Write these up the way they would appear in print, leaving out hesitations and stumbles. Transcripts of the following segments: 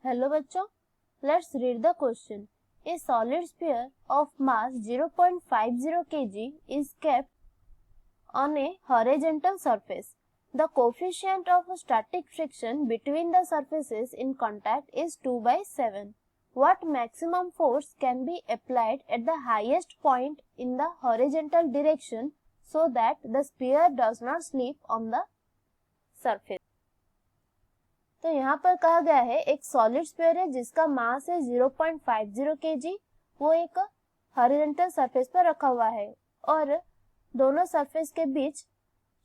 Hello बच्चों, let's read the question. A solid sphere of mass 0.50 kg is kept on a horizontal surface. The coefficient of static friction between the surfaces in contact is 2/7. What maximum force can be applied at the highest point in the horizontal direction so that the sphere does not slip on the surface? तो यहाँ पर कहा गया है एक solid sphere है जिसका मास है 0.50 kg. वो एक हॉरिजॉन्टल सरफेस पर रखा हुआ है और दोनों सरफेस के बीच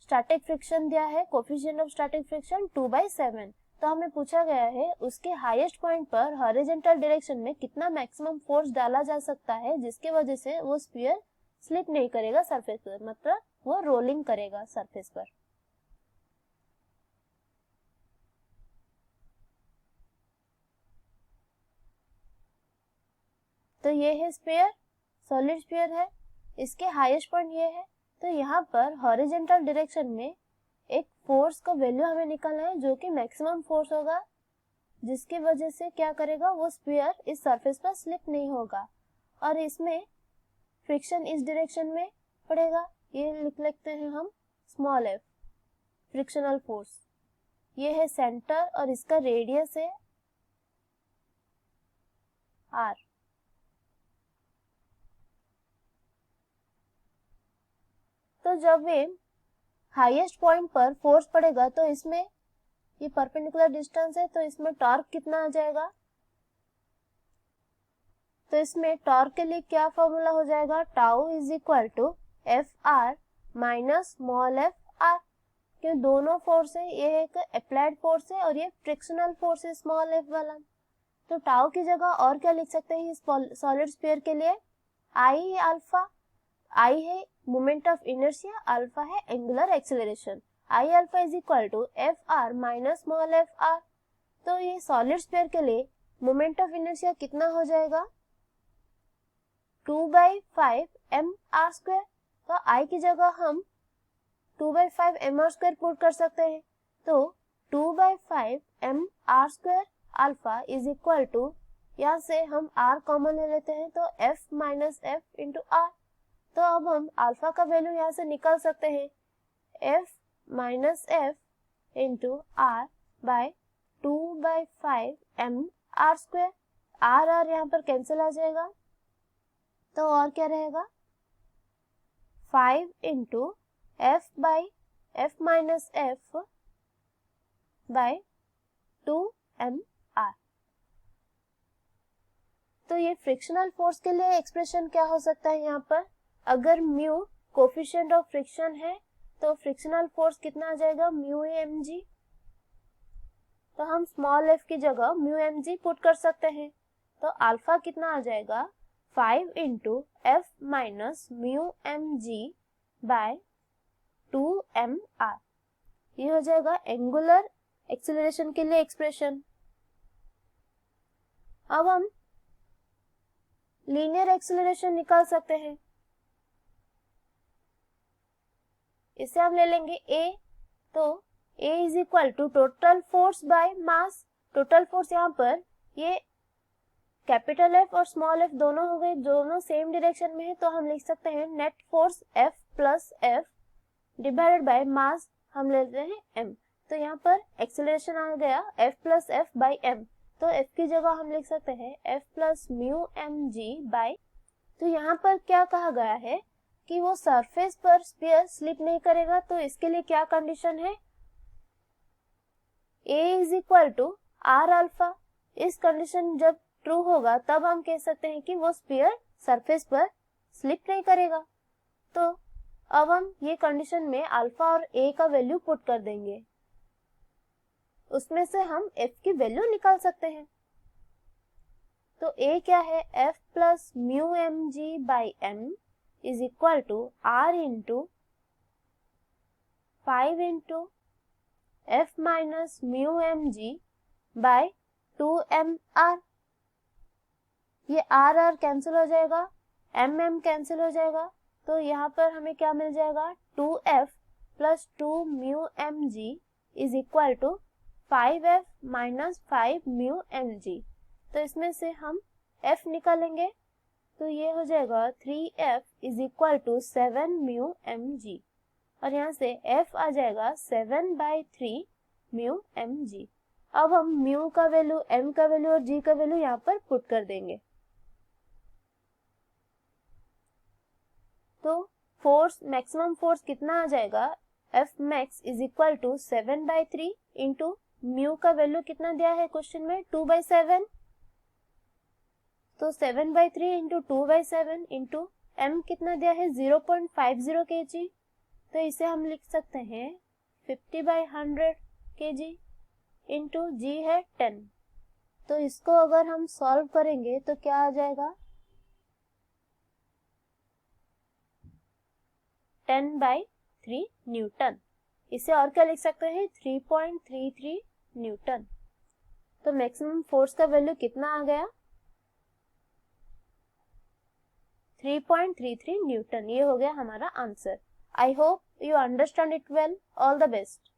स्टैटिक फ्रिक्शन दिया है. Coefficient of static friction 2/7. तो हमें पूछा गया है उसके हाईएस्ट पॉइंट पर हॉरिजॉन्टल डायरेक्शन में कितना मैक्सिमम फोर्स डाला जा सकता है जिसकी वजह से वो स्फीयर स्लिप नहीं करेगा सरफेस पर, मतलब वो रोलिंग करेगा सरफेस पर. तो ये है स्फीयर, सॉलिड स्फीयर है, इसके हाईएस्ट पॉइंट ये है. तो यहाँ पर हॉरिजॉन्टल डायरेक्शन में एक फोर्स का वैल्यू हमें निकालना है जो कि मैक्सिमम फोर्स होगा जिसकी वजह से क्या करेगा वो स्फीयर इस सरफेस पर स्लिप नहीं होगा. और इसमें फ्रिक्शन इस डायरेक्शन में पड़ेगा, ये लिख लेते हैं हम स्मॉल f, फ्रिक्शनल फोर्स. ये है सेंटर और इसका रेडियस है r. तो जब ये हाईएस्ट पॉइंट पर फोर्स पड़ेगा तो इसमें ये परपेंडिकुलर डिस्टेंस है तो इसमें टॉर्क कितना आ जाएगा. तो इसमें टॉर्क के लिए क्या फॉर्मूला हो जाएगा, tau is equal to F R minus small F R. क्यों दोनों फोर्स है, ये एक अप्लाइड फोर्स है और ये फ्रिक्शनल फोर्स है स्मॉल एफ वाला. तो टाउ की जगह और क्या लिख सकते हैं सॉलिड स्फीयर के लिए, आई है अल्फा, आई है मोमेंट ऑफ इनर्शिया, अल्फा है angular acceleration. I alpha is equal to F R minus small F R. तो ये सॉलिड स्फीयर के लिए मोमेंट ऑफ इनर्शिया कितना हो जाएगा, 2/5 mr². तो आई की जगह हम 2/5 mr² पुट कर सकते हैं. तो 2/5 mr² alpha is equal to, यहाँ से हम r कॉमन ले लेते हैं तो f minus f into r. तो अब हम अल्फा का वैल्यू यहाँ से निकाल सकते हैं, f minus f into r by 2/5 mr². r यहाँ पर कैंसिल आ जाएगा तो और क्या रहेगा, 5 into f by f minus f by 2mr. तो ये फ्रिक्शनल फोर्स के लिए एक्सप्रेशन क्या हो सकता है, यहाँ पर अगर म्यू कोफिशिएंट ऑफ फ्रिक्शन है तो फ्रिक्शनल फोर्स कितना आ जाएगा, म्यू mg. तो हम स्मॉल f की जगह म्यू mg पुट कर सकते हैं. तो अल्फा कितना आ जाएगा, 5 into F minus mu mg by 2mr. ये हो जाएगा एंगुलर एक्सेलरेशन के लिए एक्सप्रेशन. अब हम लीनियर एक्सेलरेशन निकाल सकते हैं. इसे हम ले लेंगे a. तो a is equal to total force by mass. Total force यहाँ पर ये कैपिटल F और स्मॉल f दोनों हो गए, दोनों सेम डायरेक्शन में है तो हम लिख सकते हैं net force F plus F divided by mass हम लेते हैं m. तो यहाँ पर एक्सेलरेशन आ गया F plus F by m. तो F की जगह हम लिख सकते हैं F plus mu mg by. तो यहाँ पर क्या कहा गया है कि वो सरफेस पर स्फीयर स्लिप नहीं करेगा. तो इसके लिए क्या कंडीशन है, a is equal to R alpha. इस कंडीशन जब ट्रू होगा तब हम कह सकते हैं कि वो स्फीयर सरफेस पर स्लिप नहीं करेगा. तो अब हम ये कंडीशन में अल्फा और a का वैल्यू पुट कर देंगे, उसमें से हम f की वैल्यू निकाल सकते हैं. तो a क्या है, f plus mu mg by m is equal to r into 5 into f minus mu mg by 2mr. ये r कैंसिल हो जाएगा, m कैंसिल हो जाएगा. तो यहाँ पर हमें क्या मिल जाएगा, 2f plus 2 mu mg is equal to 5F minus 5 mu mg। तो इसमें से हम F निकालेंगे, तो ये हो जाएगा 3F is equal to 7 mu mg, और यहाँ से F आ जाएगा 7/3 म्यू mg। अब हम म्यू का वैल्यू, m का वैल्यू और g का वैल्यू यहाँ पर पुट कर देंगे। तो फोर्स, मैक्सिमम फोर्स कितना आ जाएगा, F max is equal to 7/3 into mu का वैल्यू कितना दिया है क्वेश्चन में, 2/7। तो 7/3 इंटू 2/7 इंटू m कितना दिया है, 0.50 kg। तो इसे हम लिख सकते हैं 50/100 kg इंटू g है 10। तो इसको अगर हम सॉल्व करेंगे तो क्या आ जाएगा, 10/3 न्यूटन। इसे और क्या लिख सकते हैं, 3.33 न्यूटन। तो मैक्सिमम फोर्स का वैल्यू कितना आ गया, 3.33 न्यूटन। ये हो गया हमारा answer. I hope you understand it well. All the best.